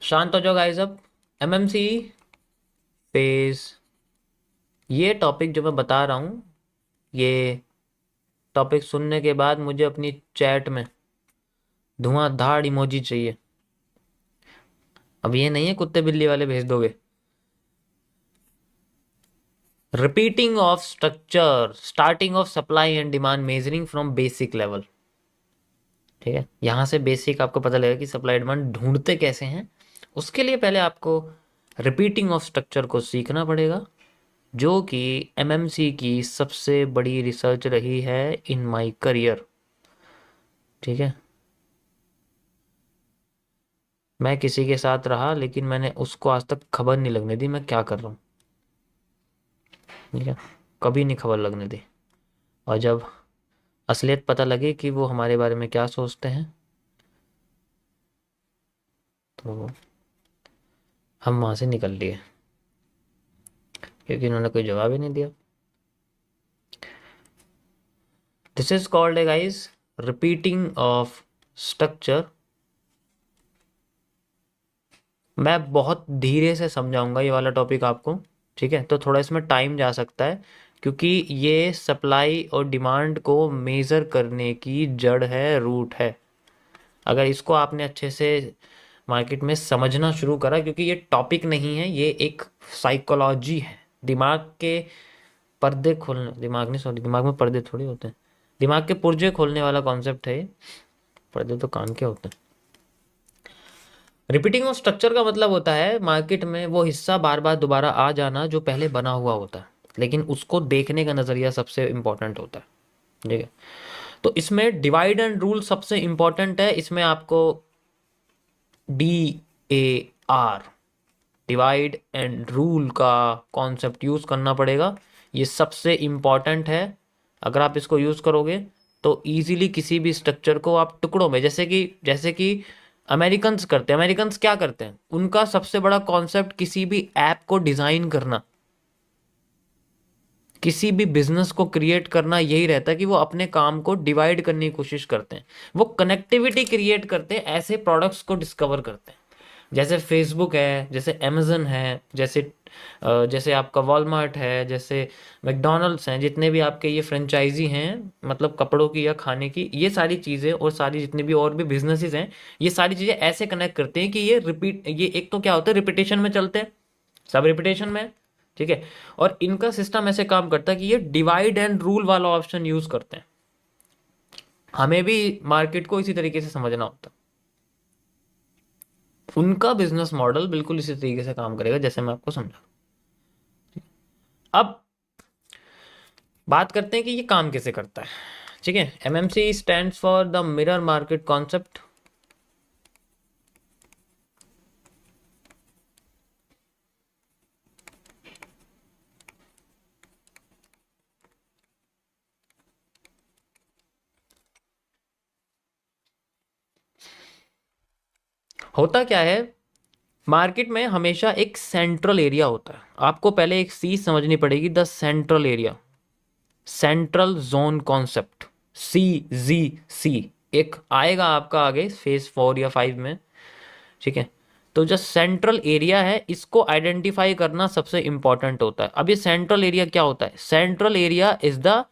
शांत हो जाओ गाइस अब। एमएमसी फेज, ये टॉपिक जो मैं बता रहा हूँ, ये टॉपिक सुनने के बाद मुझे अपनी चैट में धुआंधार इमोजी चाहिए। अब ये नहीं है कुत्ते बिल्ली वाले भेज दोगे। Repeating of structure, starting of supply and demand, measuring from basic level. ठीक है, यहाँ से बेसिक आपको पता लगेगा कि सप्लाई डिमांड ढूंढते कैसे हैं। उसके लिए पहले आपको रिपीटिंग ऑफ स्ट्रक्चर को सीखना पड़ेगा, जो कि एमएमसी की सबसे बड़ी रिसर्च रही है इन माय करियर। ठीक है, मैं किसी के साथ रहा लेकिन मैंने उसको आज तक खबर नहीं लगने दी मैं क्या कर रहा हूँ। ठीक है, कभी नहीं खबर लगने दी। और जब असलियत पता लगी कि वो हमारे बारे में क्या सोचते हैं, तो हम वहाँ से निकल लिए, क्योंकि उन्होंने कोई जवाब ही नहीं दिया। This is called a guys repeating of structure. मैं बहुत धीरे से समझाऊंगा ये वाला टॉपिक आपको। ठीक है, तो थोड़ा इसमें टाइम जा सकता है, क्योंकि ये सप्लाई और डिमांड को मेज़र करने की जड़ है, रूट है। अगर इसको आपने अच्छे से मार्केट में समझना शुरू करा, क्योंकि ये टॉपिक नहीं है, ये एक साइकोलॉजी है। दिमाग के पर्दे खोलने, दिमाग नहीं सॉरी, दिमाग में पर्दे थोड़ी होते हैं, दिमाग के पुर्जे खोलने वाला कॉन्सेप्ट है ये। पर्दे तो कान के होते हैं। रिपीटिंग ऑफ स्ट्रक्चर का मतलब होता है मार्केट में वो हिस्सा बार बार दोबारा आ जाना जो पहले बना हुआ होता है, लेकिन उसको देखने का नज़रिया सबसे इम्पोर्टेंट होता है। ठीक है, तो इसमें डिवाइड एंड रूल सबसे इम्पोर्टेंट है। इसमें आपको DAR, डिवाइड एंड रूल का कॉन्सेप्ट यूज़ करना पड़ेगा। ये सबसे इम्पॉर्टेंट है। अगर आप इसको यूज़ करोगे तो इजीली किसी भी स्ट्रक्चर को आप टुकड़ों में, जैसे कि अमेरिकन्स करते हैं। अमेरिकन्स क्या करते हैं, उनका सबसे बड़ा कॉन्सेप्ट किसी भी ऐप को डिज़ाइन करना, किसी भी बिजनेस को क्रिएट करना, यही रहता है कि वो अपने काम को डिवाइड करने की कोशिश करते हैं। वो कनेक्टिविटी क्रिएट करते हैं, ऐसे प्रोडक्ट्स को डिस्कवर करते हैं। जैसे फेसबुक है, जैसे अमेजन है, जैसे आपका वॉलमार्ट है, जैसे मैकडोनल्ड्स हैं, जितने भी आपके ये फ्रेंचाइजी हैं, मतलब कपड़ों की या खाने की, ये सारी चीज़ें और सारी जितने भी और भी बिजनेसेस हैं, ये सारी चीज़ें ऐसे कनेक्ट करते हैं कि ये एक तो क्या होता है, रिपीटेशन में चलते हैं, सब रिपीटेशन में। ठीक है, और इनका सिस्टम ऐसे काम करता है कि ये डिवाइड एंड रूल वाला ऑप्शन यूज करते हैं। हमें भी मार्केट को इसी तरीके से समझना होता है। उनका बिजनेस मॉडल बिल्कुल इसी तरीके से काम करेगा जैसे मैं आपको समझा। अब बात करते हैं कि ये काम कैसे करता है। ठीक है, MMC stands for the mirror market concept. होता क्या है, मार्केट में हमेशा एक सेंट्रल एरिया होता है। आपको पहले एक चीज समझनी पड़ेगी, the central area, central zone concept, CZC, एक आएगा आपका आगे फेज 4 या 5 में। ठीक है, तो जो सेंट्रल एरिया है इसको आइडेंटिफाई करना सबसे इंपॉर्टेंट होता है। अब ये सेंट्रल एरिया क्या होता है, central area is the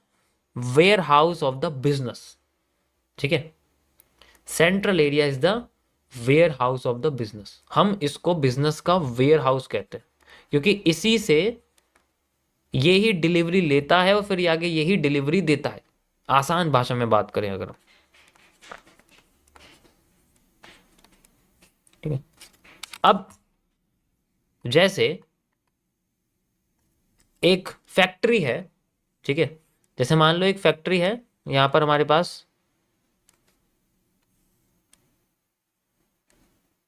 warehouse of the business. ठीक है, central area is the warehouse of the business. हम इसको बिजनेस का वेयर हाउस कहते हैं, क्योंकि इसी से ये ही डिलीवरी लेता है और फिर आगे यही डिलीवरी देता है। आसान भाषा में बात करें अगर, ठीक है। अब जैसे एक फैक्ट्री है, ठीक है, जैसे मान लो एक फैक्ट्री है यहां पर हमारे पास।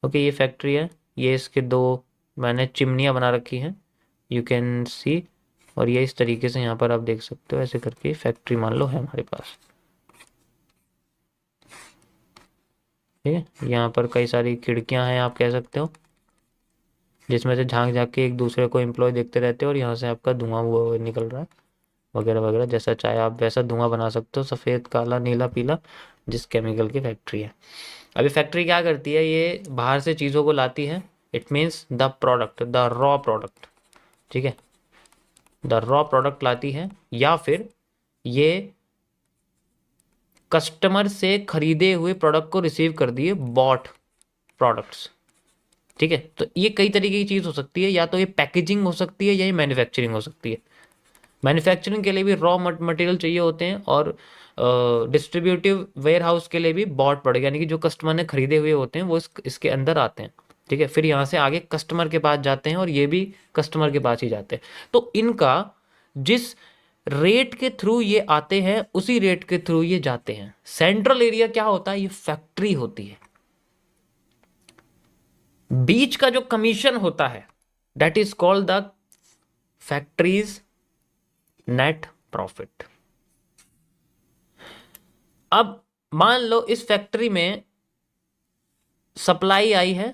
ओके, ये फैक्ट्री है, ये इसके दो मैंने चिमनियां बना रखी हैं, यू कैन सी। और ये इस तरीके से यहाँ पर आप देख सकते हो, ऐसे करके फैक्ट्री मान लो है हमारे पास। ठीक है, यहाँ पर कई सारी खिड़कियां हैं आप कह सकते हो, जिसमें से झांक झांक के एक दूसरे को एम्प्लॉय देखते रहते हो, और यहाँ से आपका धुआं हुआ निकल रहा है वगैरह वगैरह। जैसा चाहे आप वैसा धुआं बना सकते हो, सफ़ेद काला नीला पीला, जिस केमिकल की फैक्ट्री है। अभी फैक्ट्री क्या करती है, ये बाहर से चीज़ों को लाती है, it means the product, the raw product, ठीक है, द रॉ प्रोडक्ट लाती है, या फिर ये कस्टमर से खरीदे हुए प्रोडक्ट को रिसीव कर दिए, बॉट प्रोडक्ट्स, ठीक है। तो ये कई तरीके की चीज़ हो सकती है, या तो ये पैकेजिंग हो सकती है या ये मैन्युफैक्चरिंग हो सकती है। मैन्युफैक्चरिंग के लिए भी रॉ मटेरियल चाहिए होते हैं, और डिस्ट्रीब्यूटिव वेयर हाउस के लिए भी बॉट प्रोडक्ट, यानी कि जो कस्टमर ने खरीदे हुए होते हैं वो इसके अंदर आते हैं, ठीक है। फिर यहाँ से आगे कस्टमर के पास जाते हैं, और ये भी कस्टमर के पास ही जाते हैं। तो इनका जिस रेट के थ्रू ये आते हैं उसी रेट के थ्रू ये जाते हैं। सेंट्रल एरिया क्या होता है? ये फैक्ट्री होती है। बीच का जो कमीशन होता है that is called the factories net profit. अब मान लो इस फैक्ट्री में सप्लाई आई है,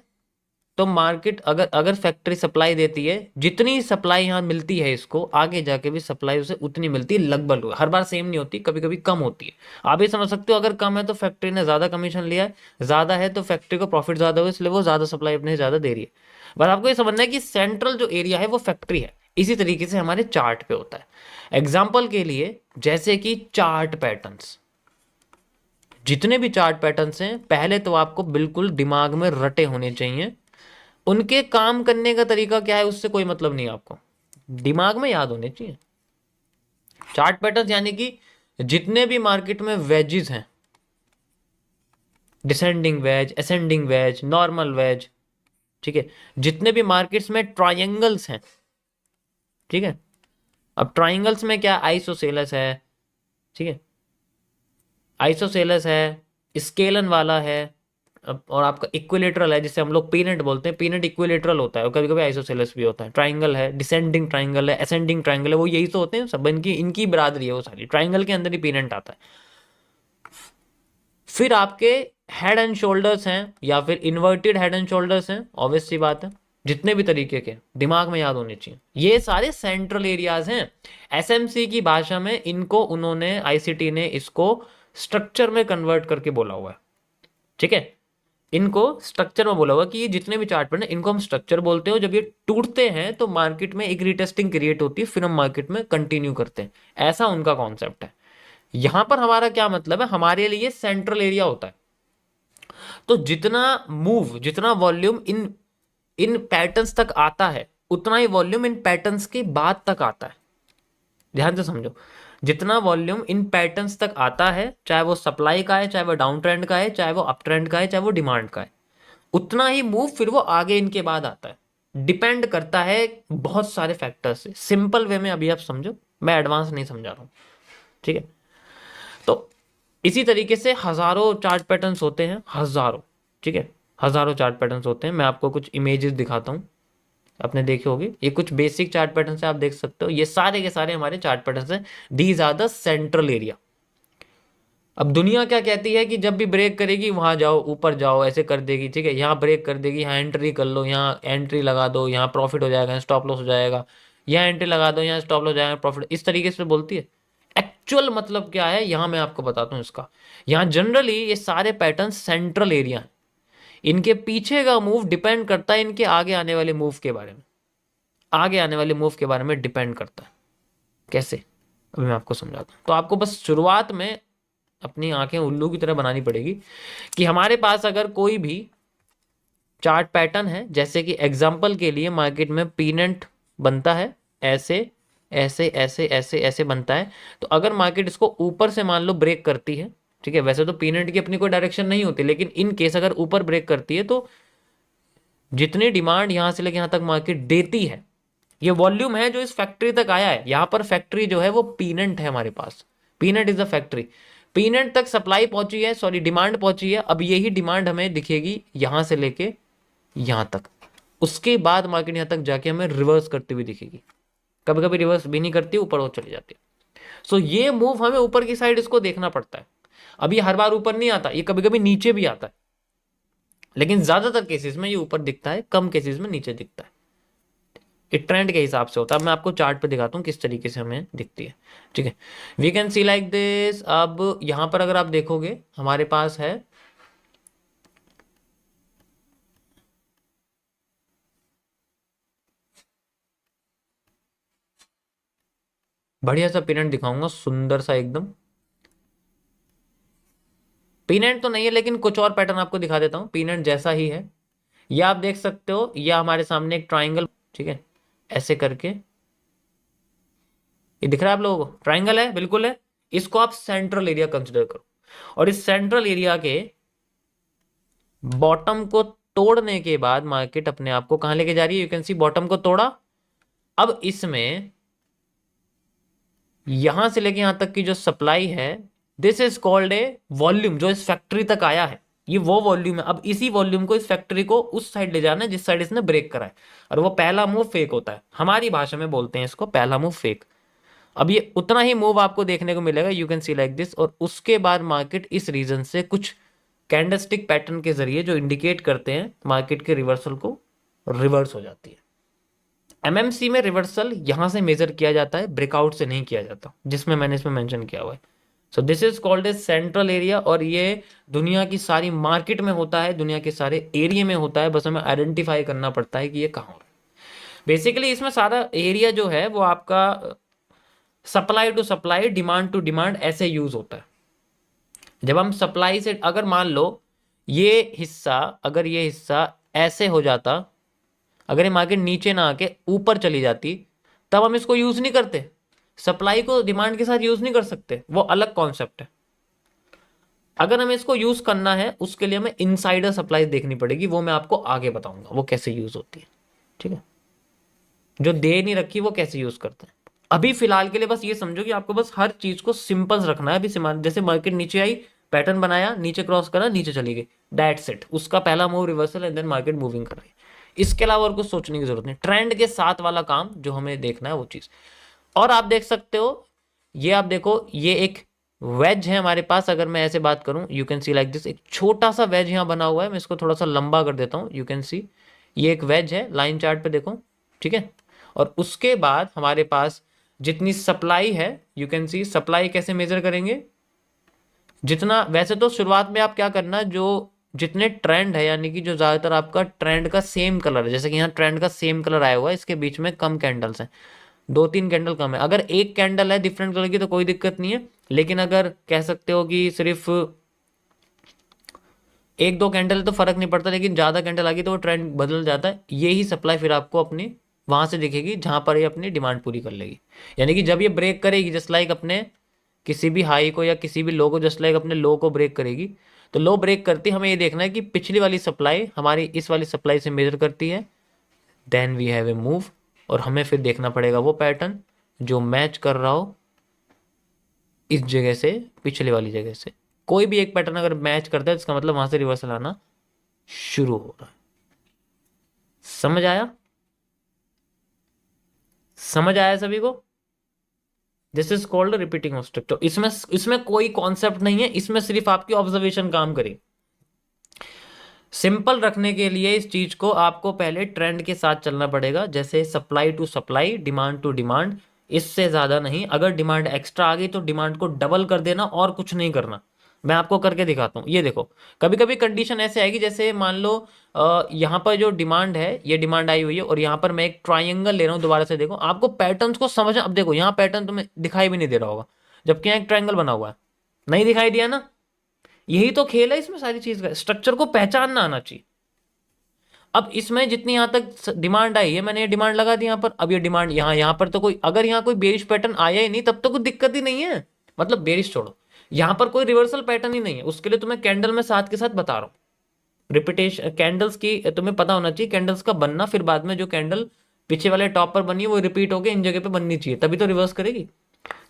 तो मार्केट अगर फैक्ट्री सप्लाई देती है, जितनी सप्लाई यहां मिलती है इसको, आगे जाके भी सप्लाई उसे उतनी मिलती है, लगभग हर बार सेम नहीं होती, कभी कभी कम होती है। आप ये समझ सकते हो, अगर कम है तो फैक्ट्री ने ज्यादा कमीशन लिया है, ज्यादा है तो फैक्ट्री को प्रॉफिट ज्यादा हुआ, इसलिए वो ज्यादा सप्लाई अपने ज्यादा दे रही है। बस आपको ये समझना है कि सेंट्रल जो एरिया है वो फैक्ट्री है। इसी तरीके से हमारे चार्ट पे होता है। एग्जाम्पल के लिए जैसे कि चार्ट पैटर्न्स, जितने भी चार्ट पैटर्न्स हैं पहले तो आपको बिल्कुल दिमाग में रटे होने चाहिए। उनके काम करने का तरीका क्या है उससे कोई मतलब नहीं, आपको दिमाग में याद होने चाहिए। चार्ट पैटर्न यानी कि जितने भी मार्केट में वेजेस हैं, descending wedge, ascending wedge, normal wedge, ठीक है, जितने भी मार्केट्स में ट्रायंगल्स हैं, ठीक है। अब ट्रायंगल्स में क्या, आइसोसेलस है, ठीक है, आइसोसेलस है, स्केलन वाला है, और आपका इक्विलेटरल है, जिसे हम लोग पीनट बोलते हैं। पीनट इक्विलेटरल होता है और कभी कभी आइसोसेलस भी होता है। ट्राइंगल है, डिसेंडिंग ट्राइंगल है, असेंडिंग ट्राइंगल है, वो यही तो होते हैं सब, इनकी इनकी बरादरी है वो सारी। ट्राइंगल के अंदर ही पीनट आता है। फिर आपके हेड एंड शोल्डर्स हैं, या फिर इन्वर्टेड हेड एंड शोल्डर्स हैं, ऑब्वियस सी बात है। जितने भी तरीके के दिमाग में याद होने चाहिए, ये सारे सेंट्रल एरियाज हैं। एसएमसी की भाषा में इनको उन्होंने, आईसीटी ने इसको स्ट्रक्चर में कन्वर्ट करके बोला हुआ है, ठीक है। इनको स्ट्रक्चर में बोला हुआ कि ये जितने भी चार्ट पैटर्न, इनको हम स्ट्रक्चर बोलते हैं। जब ये टूटते हैं तो मार्केट में एक रिटेस्टिंग क्रिएट होती है, फिर हम मार्केट में कंटिन्यू करते हैं। ऐसा उनका कॉन्सेप्ट है। यहां पर हमारा क्या मतलब है, हमारे लिए सेंट्रल एरिया होता है। तो जितना मूव, जितना वॉल्यूम इन इन पैटर्न्स तक आता है, उतना ही वॉल्यूम इन पैटर्न्स के बाद तक आता है। ध्यान से समझो, जितना वॉल्यूम इन पैटर्न्स तक आता है, चाहे वो सप्लाई का है, चाहे वो डाउन ट्रेंड का है, चाहे वो अप ट्रेंड का है, चाहे वो डिमांड का है, उतना ही मूव फिर वो आगे इनके बाद आता है। डिपेंड करता है बहुत सारे फैक्टर्स से। सिंपल वे में अभी आप समझो, मैं एडवांस नहीं समझा रहा हूं, ठीक है। तो इसी तरीके से हजारों चार्ट पैटर्न्स होते हैं, हजारों, ठीक है, हजारों चार्ट पैटर्न्स होते हैं। मैं आपको कुछ इमेजेस दिखाता हूं, आपने देखे होंगे। ये कुछ बेसिक चार्ट पैटर्न से आप देख सकते हो, ये सारे के सारे हमारे चार्ट पैटर्न हैं। These are the central area. अब दुनिया क्या कहती है कि जब भी ब्रेक करेगी वहां जाओ, ऊपर जाओ, ऐसे कर देगी, ठीक है, यहाँ ब्रेक कर देगी, यहाँ एंट्री कर लो, यहाँ एंट्री लगा दो, यहाँ प्रॉफिट हो जाएगा, स्टॉप लॉस हो जाएगा, यहाँ एंट्री लगा दो, यहाँ स्टॉप लॉस हो जाएगा, प्रॉफिट, इस तरीके से बोलती है। एक्चुअल मतलब क्या है यहाँ मैं आपको बताता हूँ इसका। यहाँ जनरली ये सारे पैटर्न सेंट्रल एरिया हैं। इनके पीछे का मूव डिपेंड करता है इनके आगे आने वाले मूव के बारे में, आगे आने वाले मूव के बारे में डिपेंड करता है। कैसे, अभी मैं आपको समझाता हूँ। तो आपको बस शुरुआत में अपनी आंखें उल्लू की तरह बनानी पड़ेगी कि हमारे पास अगर कोई भी चार्ट पैटर्न है, जैसे कि एग्जांपल के लिए मार्केट में पीनट बनता है, ऐसे ऐसे ऐसे ऐसे ऐसे बनता है। तो अगर मार्केट इसको ऊपर से मान लो ब्रेक करती है, ठीक है, वैसे तो पीनट की अपनी कोई डायरेक्शन नहीं होती, लेकिन इन केस अगर ऊपर ब्रेक करती है तो जितनी डिमांड यहां से लेकर यहां तक मार्केट देती है, ये वॉल्यूम है जो इस फैक्ट्री तक आया है। यहां पर फैक्ट्री जो है वो पीनट है हमारे पास, peanut is the factory. Peanut तक सप्लाई पहुंची है, सॉरी डिमांड पहुंची है। अब यही डिमांड हमें दिखेगी यहां से लेके यहां तक, उसके बाद मार्केट यहां तक जाके हमें रिवर्स करती हुई दिखेगी। कभी कभी रिवर्स भी नहीं करती, ऊपर वो चली जाती है। सो ये मूव हमें ऊपर की साइड इसको देखना पड़ता है। अब ये हर बार ऊपर नहीं आता, ये कभी कभी नीचे भी आता है, लेकिन ज्यादातर केसेस में ये ऊपर दिखता है, कम केसेस में नीचे दिखता है। ये ट्रेंड के हिसाब से होता है। मैं आपको चार्ट पे दिखाता हूँ किस तरीके से हमें दिखती है, ठीक है। We can see like this. अब यहां पर अगर आप देखोगे हमारे पास है बढ़िया सा पिनेंट दिखाऊंगा, सुंदर सा एकदम। पिनेंट तो नहीं है लेकिन कुछ और पैटर्न आपको दिखा देता हूँ, पिनेंट जैसा ही है। ये आप देख सकते हो, या हमारे सामने एक ट्राइंगल, ठीक है, ऐसे करके, ये दिख रहा है आप लोगों को, ट्राइंगल है, बिल्कुल है। इसको आप सेंट्रल एरिया कंसिडर करो, और इस सेंट्रल एरिया के बॉटम को तोड़ने के बाद मार्केट अपने आप को कहां लेके जा रही है, यू कैन सी बॉटम को तोड़ा। अब इसमें यहां से लेके यहां तक की जो सप्लाई है, this is called a volume, जो इस फैक्ट्री तक आया है, ये वो वॉल्यूम है। अब इसी वॉल्यूम को इस फैक्ट्री को उस साइड ले जाना है जिस साइड इसने ब्रेक करा है, और वो पहला मूव फेक होता है, हमारी भाषा में बोलते हैं इसको पहला मूव फेक। अब ये उतना ही मूव आपको देखने को मिलेगा, you can see like this, और उसके बाद मार्केट इस रीजन से कुछ कैंडलस्टिक पैटर्न के जरिए जो इंडिकेट करते हैं मार्केट के रिवर्सल को, रिवर्स हो जाती है। एमएमसी में रिवर्सल यहां से मेजर किया जाता है, ब्रेकआउट से नहीं किया जाता, जिसमें मैंने इसमें मेंशन किया हुआ है। So this is called a central area, और ये दुनिया की सारी मार्केट में होता है, दुनिया के सारे एरिया में होता है, बस हमें आइडेंटिफाई करना पड़ता है कि ये कहाँ हो रहा है। बेसिकली इसमें सारा एरिया जो है वो आपका supply to supply, demand to demand ऐसे यूज होता है। जब हम सप्लाई से, अगर मान लो ये हिस्सा, अगर ये हिस्सा ऐसे हो जाता, अगर ये मार्केट नीचे ना आके ऊपर चली जाती, तब हम इसको यूज नहीं करते, सप्लाई को डिमांड के साथ यूज नहीं कर सकते, वो अलग कॉन्सेप्ट है। अगर हमें इसको यूज करना है उसके लिए हमें इनसाइडर सप्लाई देखनी पड़ेगी, वो मैं आपको आगे बताऊंगा वो कैसे यूज होती है, ठीक है। जो दे नहीं रखी वो कैसे यूज करते हैं। अभी फिलहाल के लिए बस ये समझो कि आपको बस हर चीज को सिंपल रखना है। अभी जैसे मार्केट नीचे आई, पैटर्न बनाया, नीचे क्रॉस करा, नीचे चली गई, दैट्स इट, उसका पहला move reversal and then market moving कर रही है। इसके अलावा और कुछ सोचने की जरूरत नहीं, ट्रेंड के साथ वाला काम जो हमें देखना है वो चीज। और आप देख सकते हो, ये आप देखो, ये एक वेज है हमारे पास, अगर मैं ऐसे बात करूं, you can see like this, एक छोटा सा वेज यहां बना हुआ है, मैं इसको थोड़ा सा लंबा कर देता हूं, यू कैन सी, ये एक वेज है, लाइन चार्ट पे देखो, ठीक है। और उसके बाद हमारे पास जितनी सप्लाई है, यू कैन सी, सप्लाई कैसे मेजर करेंगे, जितना, वैसे तो शुरुआत में आप क्या करना, जो जितने ट्रेंड है, यानी कि जो ज्यादातर आपका ट्रेंड का सेम कलर है, जैसे कि यहाँ ट्रेंड का सेम कलर आया हुआ है, इसके बीच में कम कैंडल्स हैं, दो तीन कैंडल कम है। अगर एक कैंडल है डिफरेंट कलर की तो कोई दिक्कत नहीं है, लेकिन अगर कह सकते हो कि सिर्फ एक दो कैंडल तो फर्क नहीं पड़ता, लेकिन ज्यादा कैंडल आ गई तो वो ट्रेंड बदल जाता है। यही सप्लाई फिर आपको अपनी वहां से दिखेगी जहां पर ये अपनी डिमांड पूरी कर लेगी, यानी कि जब ये ब्रेक करेगी, जस्ट लाइक अपने किसी भी हाई को या किसी भी लो को, जस्ट लाइक अपने लो को ब्रेक करेगी, तो लो ब्रेक करती, हमें ये देखना है कि पिछली वाली सप्लाई हमारी इस वाली सप्लाई से मेजर करती है, then we have a move, और हमें फिर देखना पड़ेगा वो पैटर्न जो मैच कर रहा हो इस जगह से, पिछले वाली जगह से। कोई भी एक पैटर्न अगर मैच करता है इसका मतलब वहां से रिवर्सल आना शुरू हो रहा है। समझ आया, समझ आया सभी को? This is called repeating of structure. इसमें इसमें कोई कॉन्सेप्ट नहीं है, इसमें सिर्फ आपकी ऑब्जर्वेशन काम करे। सिंपल रखने के लिए इस चीज को आपको पहले ट्रेंड के साथ चलना पड़ेगा, जैसे supply to supply, demand to demand, इससे ज्यादा नहीं। अगर डिमांड एक्स्ट्रा आ गई तो डिमांड को डबल कर देना और कुछ नहीं करना। मैं आपको करके दिखाता हूँ, ये देखो, कभी कभी कंडीशन ऐसे आएगी, जैसे मान लो यहाँ पर जो डिमांड है, ये डिमांड आई हुई है, और यहाँ पर मैं एक ट्राइंगल ले रहा हूँ, दोबारा से देखो, आपको पैटर्न्स को समझना। अब देखो यहाँ पैटर्न तुम्हें दिखाई भी नहीं दे रहा होगा, जबकि यहाँ एक ट्राइंगल बना हुआ है, नहीं दिखाई दिया ना। यही तो खेल है इसमें, सारी चीज का स्ट्रक्चर को पहचानना आना चाहिए। अब इसमें जितनी यहां तक डिमांड आई है, मैंने ये डिमांड लगा दी यहाँ पर, अब ये डिमांड यहाँ पर तो कोई, अगर यहाँ कोई बेरिश पैटर्न आया ही नहीं तब तो कोई दिक्कत ही नहीं है, मतलब बेरिश छोड़ो, यहाँ पर कोई रिवर्सल पैटर्न ही नहीं है, उसके लिए तुम्हें कैंडल में साथ के साथ बता रहा हूँ। रिपीटेशन कैंडल्स की तुम्हें पता होना चाहिए, कैंडल्स का बनना, फिर बाद में जो कैंडल पीछे वाले टॉप पर बनी है वो रिपीट होकर इन जगह पे बननी चाहिए, तभी तो रिवर्स करेगी।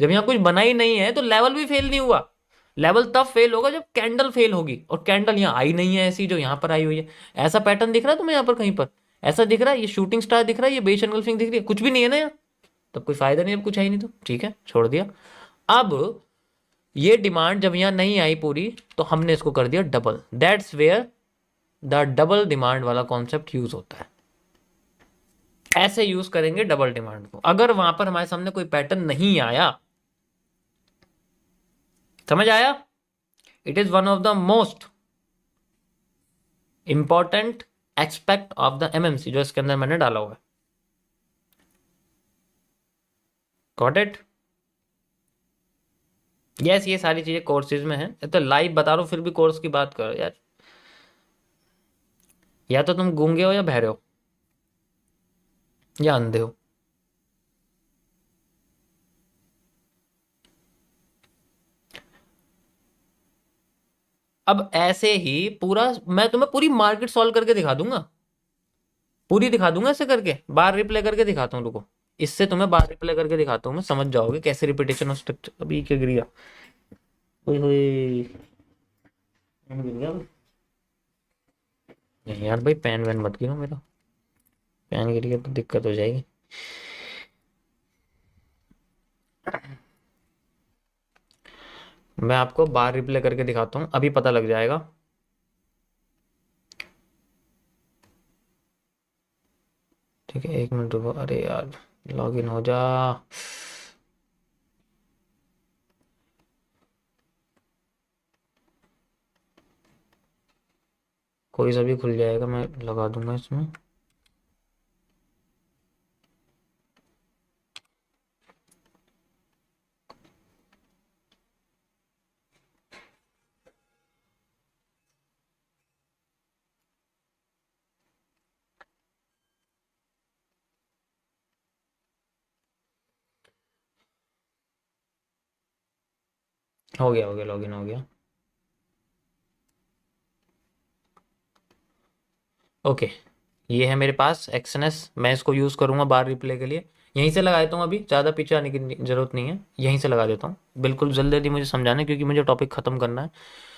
जब यहाँ कुछ बना ही नहीं है तो लेवल भी फेल नहीं हुआ। लेवल तब फेल होगा जब कैंडल फेल होगी, और कैंडल यहाँ आई नहीं है ऐसी जो यहाँ पर आई हुई है। ऐसा पैटर्न दिख रहा है तुम्हें यहाँ पर कहीं पर? ऐसा दिख रहा है? ये शूटिंग स्टार दिख रहा है? ये बेस एंगल्फिंग दिख रही है? कुछ भी नहीं है ना यहाँ, तब कोई फायदा नहीं, अब कुछ है ही नहीं तो ठीक है, छोड़ दिया। अब ये डिमांड जब यहाँ नहीं आई पूरी तो हमने इसको कर दिया double, that's where the double demand वाला कॉन्सेप्ट यूज होता है। ऐसे यूज करेंगे डबल डिमांड को, अगर वहां पर हमारे सामने कोई पैटर्न नहीं आया। समझ आया? It is one of the most important aspect of the MMC जो इसके अंदर मैंने डाला हुआ है। Got it? यस, ये सारी चीजें कोर्सेज में है, तो लाइव बता रहा हूँ फिर भी कोर्स की बात करो यार। या तो तुम गूंगे हो या बहरे हो या अंधे हो। अब ऐसे ही पूरा मैं तुम्हें पूरी मार्केट सॉल्व करके दिखा दूंगा, पूरी दिखा दूंगा ऐसे करके, बार रिप्ले करके दिखाता हूँ, रुको। इससे तुम्हें बार रिप्ले करके दिखाता हूँ, मैं समझ जाओगे कैसे रिपीटेशन ऑफ स्ट्रक्चर। अभी क्या गिर गया, ओए होए, पेन गिर गया। नहीं यार भाई, पेन वैन मत गिरो मेरा, पेन गिर गया तो दिक्कत हो जाएगी। मैं आपको बार रिप्ले करके दिखाता हूँ, अभी पता लग जाएगा। ठीक है, 1 मिनट रुको, अरे यार लॉग इन हो जा। कोई सा भी खुल जाएगा, मैं लगा दूंगा इसमें। हो गया, हो गया, लॉग इन हो गया। ओके, ये है मेरे पास एक्सएनएस, मैं इसको यूज़ करूँगा बार रिप्ले के लिए। यहीं से लगा देता हूँ, अभी ज़्यादा पीछे आने की ज़रूरत नहीं है, यहीं से लगा देता हूँ। बिल्कुल जल्दी जल्दी मुझे समझाना है क्योंकि मुझे टॉपिक ख़त्म करना है।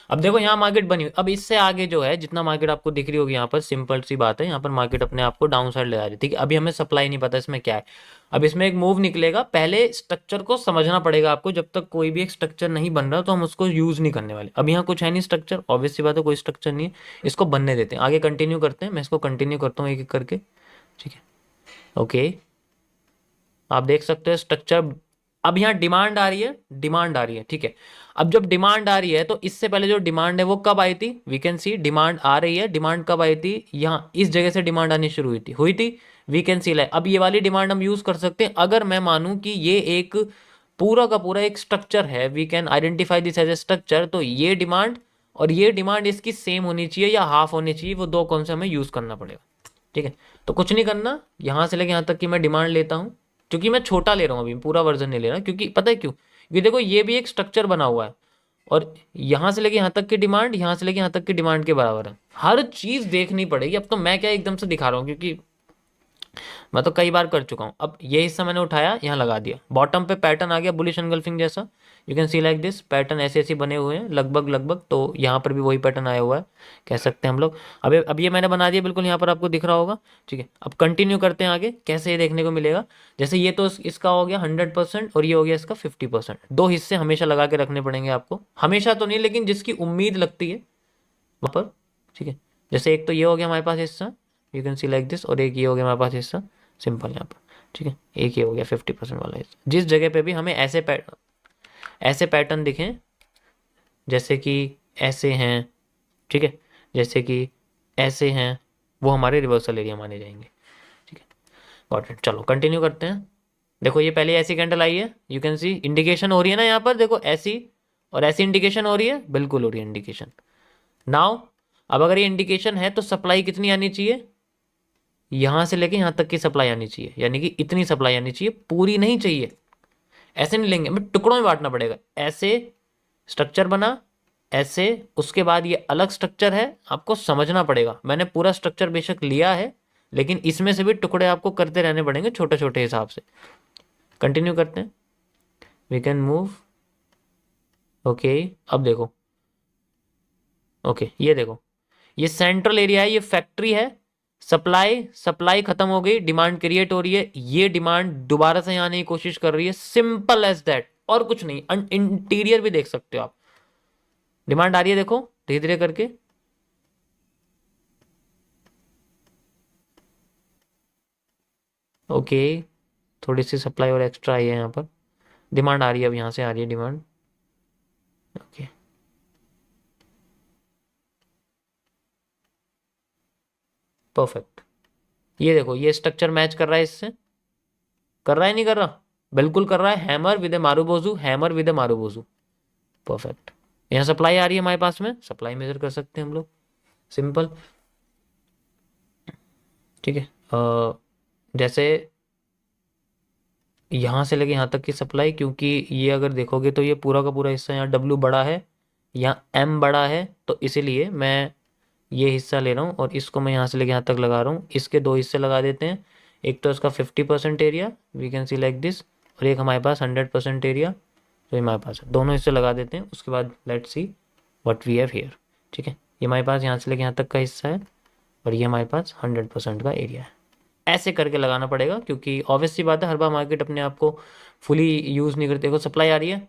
अब देखो यहाँ मार्केट बनी हुई, अब इससे आगे जो है जितना मार्केट आपको दिख रही होगी यहाँ पर, सिंपल सी बात है, यहाँ पर मार्केट अपने आप को डाउन साइड ले जा रही है। ठीक है, अभी हमें सप्लाई नहीं पता इसमें क्या है। अब इसमें एक मूव निकलेगा, पहले स्ट्रक्चर को समझना पड़ेगा आपको। जब तक कोई भी एक स्ट्रक्चर नहीं बन रहा तो हम उसको यूज नहीं करने वाले। अब यहाँ कुछ है नहीं स्ट्रक्चर, ऑब्वियस सी बात है, कोई स्ट्रक्चर नहीं है, इसको बनने देते हैं, आगे कंटिन्यू करते हैं। मैं इसको कंटिन्यू करता हूँ एक एक करके। ठीक है, ओके, आप देख सकते हो स्ट्रक्चर। अब यहाँ डिमांड आ रही है, डिमांड आ रही है, ठीक है। अब जब डिमांड आ रही है तो इससे पहले जो डिमांड है वो कब आई थी, वी कैन सी डिमांड आ रही है। डिमांड कब आई थी, यहाँ इस जगह से डिमांड आनी शुरू हुई थी, वी कैन सी लाइक। अब ये वाली डिमांड हम यूज कर सकते हैं अगर मैं मानूं कि ये एक पूरा का पूरा एक स्ट्रक्चर है, we can identify this as a structure. तो ये डिमांड और ये डिमांड इसकी सेम होनी चाहिए या हाफ होनी चाहिए, वो दो कौन से हमें यूज करना पड़ेगा। ठीक है, तो कुछ नहीं करना, यहाँ से लेके यहाँ तक की मैं डिमांड लेता हूँ, क्योंकि मैं छोटा ले रहा हूँ अभी, पूरा वर्जन नहीं ले रहा, क्योंकि पता है क्यों, क्योंकि देखो ये भी एक स्ट्रक्चर बना हुआ है और यहाँ से लेके यहाँ तक की डिमांड, यहाँ से लेके यहाँ तक की डिमांड के बराबर है। हर चीज देखनी पड़ेगी। अब तो मैं क्या एकदम से दिखा रहा हूँ, क्योंकि मैं तो कई बार कर चुका हूँ। अब ये हिस्सा मैंने उठाया, यहाँ लगा दिया, बॉटम पे पैटर्न आ गया बुलिश एंगल्फिंग जैसा। You can see like this, pattern ऐसे ऐसे बने हुए हैं लगभग लगभग, तो यहाँ पर भी वही पैटर्न आया हुआ है, कह सकते हैं हम लोग। अब ये मैंने बना दिया बिल्कुल, यहाँ पर आपको दिख रहा होगा। ठीक है, अब कंटिन्यू करते हैं आगे, कैसे ये देखने को मिलेगा। जैसे ये तो इसका हो गया 100% और ये हो गया इसका 50%। दो हिस्से हमेशा लगा के रखने पड़ेंगे आपको, हमेशा तो नहीं लेकिन जिसकी उम्मीद लगती है वहाँ पर। ठीक है, जैसे एक तो ये हो गया हमारे पास हिस्सा, you can see like this, और एक ये हो गया हमारे पास हिस्सा, सिंपल यहाँ पर। ठीक है, एक ये हो गया 50% वाला हिस्सा। जिस जगह पे भी हमें ऐसे पैटर्न दिखें, जैसे कि ऐसे हैं, ठीक है, जैसे कि ऐसे हैं, वो हमारे रिवर्सल एरिया माने जाएंगे। ठीक है, गॉट इट। चलो कंटिन्यू करते हैं। देखो ये पहले ऐसी कैंडल आई है, यू कैन सी इंडिकेशन हो रही है ना यहाँ पर, देखो ऐसी और ऐसी इंडिकेशन हो रही है, बिल्कुल हो रही है इंडिकेशन। नाउ अब अगर ये इंडिकेशन है तो सप्लाई कितनी आनी चाहिए, यहां से लेके यहां तक की सप्लाई आनी चाहिए, यानी कि इतनी सप्लाई आनी चाहिए, पूरी नहीं चाहिए। ऐसे नहीं लेंगे, हमें टुकड़ों में बांटना पड़ेगा। ऐसे स्ट्रक्चर बना, ऐसे, उसके बाद ये अलग स्ट्रक्चर है, आपको समझना पड़ेगा। मैंने पूरा स्ट्रक्चर बेशक लिया है, लेकिन इसमें से भी टुकड़े आपको करते रहने पड़ेंगे छोटे छोटे हिसाब से। कंटिन्यू करते हैं, वी कैन मूव। ओके, अब देखो, ओके ये देखो, ये सेंट्रल एरिया है, ये फैक्ट्री है। सप्लाई सप्लाई खत्म हो गई, डिमांड क्रिएट हो रही है, ये डिमांड दोबारा से यहाँ आने की कोशिश कर रही है, सिंपल एज दैट, और कुछ नहीं। इंटीरियर भी देख सकते हो आप, डिमांड आ रही है, देखो धीरे धीरे करके। ओके, थोड़ी सी सप्लाई और एक्स्ट्रा आई है यहाँ पर, डिमांड आ रही है, अब यहाँ से आ रही है डिमांड। Okay, perfect. ये देखो, ये स्ट्रक्चर मैच कर रहा है इससे, कर रहा है नहीं कर रहा, बिल्कुल कर रहा है। Hammer with A marubozu, hammer with A marubozu, perfect. यहाँ सप्लाई आ रही है हमारे पास में, सप्लाई मेजर कर सकते हैं हम लोग, सिंपल। ठीक है, जैसे यहाँ से लेके यहाँ तक की सप्लाई, क्योंकि ये अगर देखोगे तो ये पूरा का पूरा हिस्सा यहाँ W बड़ा है, यहाँ M बड़ा है, तो इसीलिए मैं ये हिस्सा ले रहा हूँ और इसको मैं यहाँ से लेके यहाँ तक लगा रहा हूँ। इसके दो हिस्से लगा देते हैं, एक तो इसका 50% area, we can see like this, और एक हमारे पास 100% एरिया तो हमारे पास है, दोनों हिस्से लगा देते हैं। उसके बाद let's see what we have here. ठीक है, ये हमारे पास यहाँ से लेके यहाँ तक का हिस्सा है और ये हमारे पास 100% का एरिया है। ऐसे करके लगाना पड़ेगा, क्योंकि ऑब्वियस सी बात है, हर बार मार्केट अपने आप को फुली यूज़ नहीं करती। देखो सप्लाई आ रही है,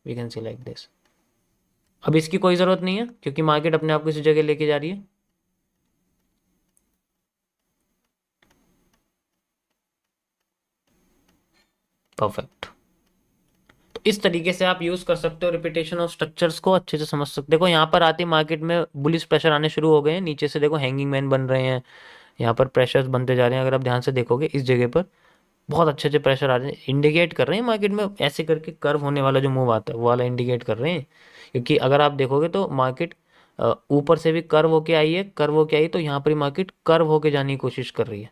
we can see like this. अब इसकी कोई ज़रूरत नहीं है क्योंकि मार्केट अपने आप को इसी जगह लेके जा रही है। परफेक्ट। तो इस तरीके से आप यूज़ कर सकते हो रिपीटेशन ऑफ स्ट्रक्चर्स को, अच्छे से समझ सकते हो। देखो यहाँ पर आती मार्केट में बुलिश प्रेशर आने शुरू हो गए हैं, नीचे से देखो हैंगिंग मैन बन रहे हैं, यहाँ पर प्रेशर्स बनते जा रहे हैं। अगर आप ध्यान से देखोगे इस जगह पर बहुत अच्छे अच्छे प्रेशर आ रहे हैं, इंडिकेट कर रहे हैं मार्केट में ऐसे करके कर्व होने वाला जो मूव आता है वो वाला इंडिकेट कर रहे हैं। क्योंकि अगर आप देखोगे तो मार्केट ऊपर से भी कर्व होके आई है, कर्व होके आई, तो यहाँ पर मार्केट कर्व होके जाने की कोशिश कर रही है।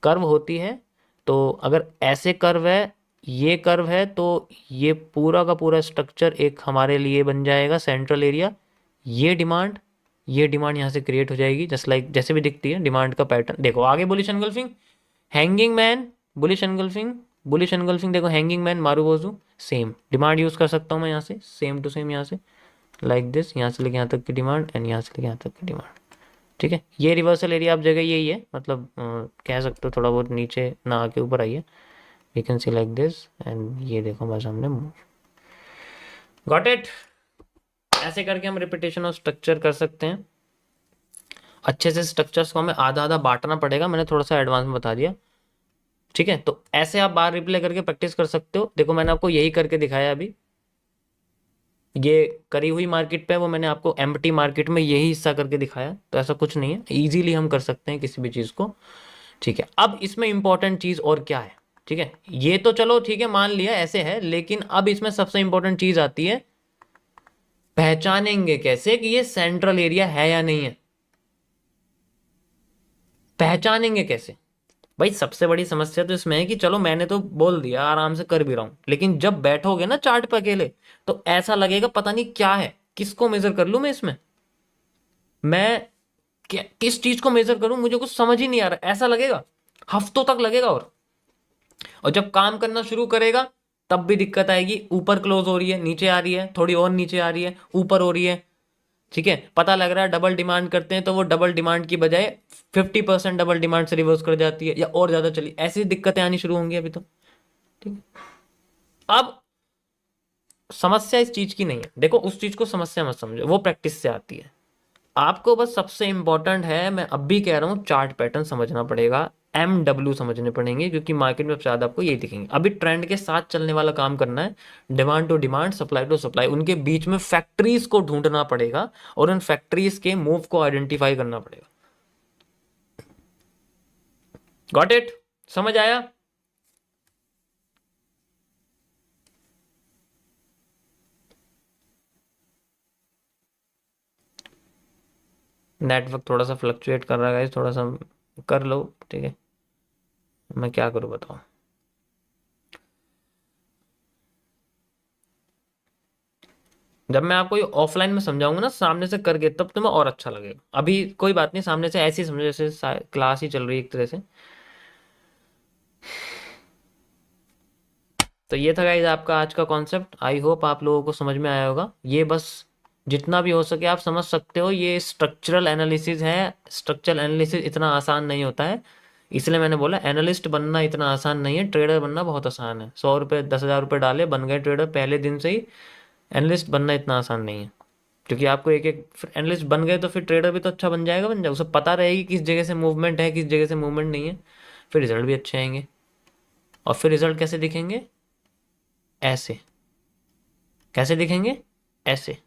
कर्व होती है तो अगर ऐसे कर्व है, ये कर्व है, तो ये पूरा का पूरा स्ट्रक्चर एक हमारे लिए बन जाएगा सेंट्रल एरिया। ये डिमांड यहाँ से क्रिएट हो जाएगी, जस्ट लाइक जैसे भी दिखती है डिमांड का पैटर्न। देखो आगे bullish engulfing, hanging man, bullish engulfing, bullish engulfing, देखो hanging man, marubozu, same demand use कर सकता हूँ मैं यहाँ से, सेम टू सेम यहाँ से लाइक दिस, यहाँ से लेके यहाँ तक की डिमांड एंड यहाँ से लेके यहाँ तक की डिमांड। ठीक है, ये रिवर्सल एरिया आप जगह यही है, मतलब कह सकते हो थोड़ा बहुत नीचे ना आके ऊपर आई है, we can see like this and ये देखो बस हमने मूव, गॉट इट। ऐसे करके हम रिपीटेशन ऑफ स्ट्रक्चर कर सकते हैं। अच्छे से स्ट्रक्चर्स को हमें आधा आधा बांटना पड़ेगा, मैंने थोड़ा सा एडवांस में बता दिया। ठीक है, तो ऐसे आप बार रिप्ले करके प्रैक्टिस कर सकते हो। देखो मैंने आपको यही करके दिखाया अभी, ये करी हुई मार्केट पे, वो मैंने आपको एम्प्टी मार्केट में यही हिस्सा करके दिखाया, तो ऐसा कुछ नहीं है, इजीली हम कर सकते हैं किसी भी चीज़ को। ठीक है, अब इसमें इंपॉर्टेंट चीज़ और क्या है? ठीक है, ये तो चलो ठीक है मान लिया ऐसे है, लेकिन अब इसमें सबसे इंपॉर्टेंट चीज़ आती है, पहचानेंगे कैसे कि ये सेंट्रल एरिया है या नहीं है? पहचानेंगे कैसे? भाई सबसे बड़ी समस्या तो इसमें है कि चलो मैंने तो बोल दिया, आराम से कर भी रहा हूं, लेकिन जब बैठोगे ना चार्ट पे अकेले तो ऐसा लगेगा पता नहीं क्या है, किसको मेजर कर लूं मैं इसमें, मैं किस चीज को मेजर करूं, मुझे कुछ समझ ही नहीं आ रहा, ऐसा लगेगा, हफ्तों तक लगेगा। और जब काम करना शुरू करेगा तब भी दिक्कत आएगी, ऊपर क्लोज हो रही है, नीचे आ रही है, थोड़ी और नीचे आ रही है, ऊपर हो रही है। ठीक है, पता लग रहा है डबल डिमांड करते हैं तो वो डबल डिमांड की बजाय 50% डबल डिमांड से रिवर्स कर जाती है या और ज्यादा चली, ऐसी दिक्कतें आनी शुरू होंगी अभी तो। ठीक है, अब समस्या इस चीज की नहीं है, देखो उस चीज को समस्या मत समझो, वो प्रैक्टिस से आती है। आपको बस सबसे इंपॉर्टेंट है, मैं अब भी कह रहा हूँ, चार्ट पैटर्न समझना पड़ेगा, MW समझने पड़ेंगे, क्योंकि मार्केट में शायद आपको यही दिखेंगे। अभी ट्रेंड के साथ चलने वाला काम करना है, demand to demand, supply to supply, उनके बीच में फैक्ट्रीज को ढूंढना पड़ेगा और उन फैक्ट्रीज के मूव को आइडेंटिफाई करना पड़ेगा। Got it? समझ आया? नेटवर्क थोड़ा सा फ्लक्चुएट कर रहा है, थोड़ा सा कर लो। ठीक है, मैं क्या करूं बताओ। जब मैं आपको ये ऑफलाइन में समझाऊंगा ना सामने से करके, तब तुम्हें और अच्छा लगेगा। अभी कोई बात नहीं, सामने से ऐसे ही समझो जैसे क्लास ही चल रही है एक तरह से। तो ये था गाइज आपका आज का कॉन्सेप्ट, आई होप आप लोगों को समझ में आया होगा। ये बस जितना भी हो सके आप समझ सकते हो, ये स्ट्रक्चरल एनालिसिस है, स्ट्रक्चरल एनालिसिस इतना आसान नहीं होता है, इसलिए मैंने बोला एनालिस्ट बनना इतना आसान नहीं है, ट्रेडर बनना बहुत आसान है। 100 रुपये 10,000 रुपये डाले बन गए ट्रेडर पहले दिन से ही। एनालिस्ट बनना इतना आसान नहीं है, क्योंकि आपको एक एक, फिर एनालिस्ट बन गए तो फिर ट्रेडर भी तो अच्छा बन जाएगा, बन जाए, उसे पता रहेगी किस जगह से मूवमेंट है किस जगह से मूवमेंट नहीं है, फिर रिजल्ट भी अच्छे आएंगे। और फिर रिजल्ट कैसे दिखेंगे? ऐसे। कैसे दिखेंगे? ऐसे।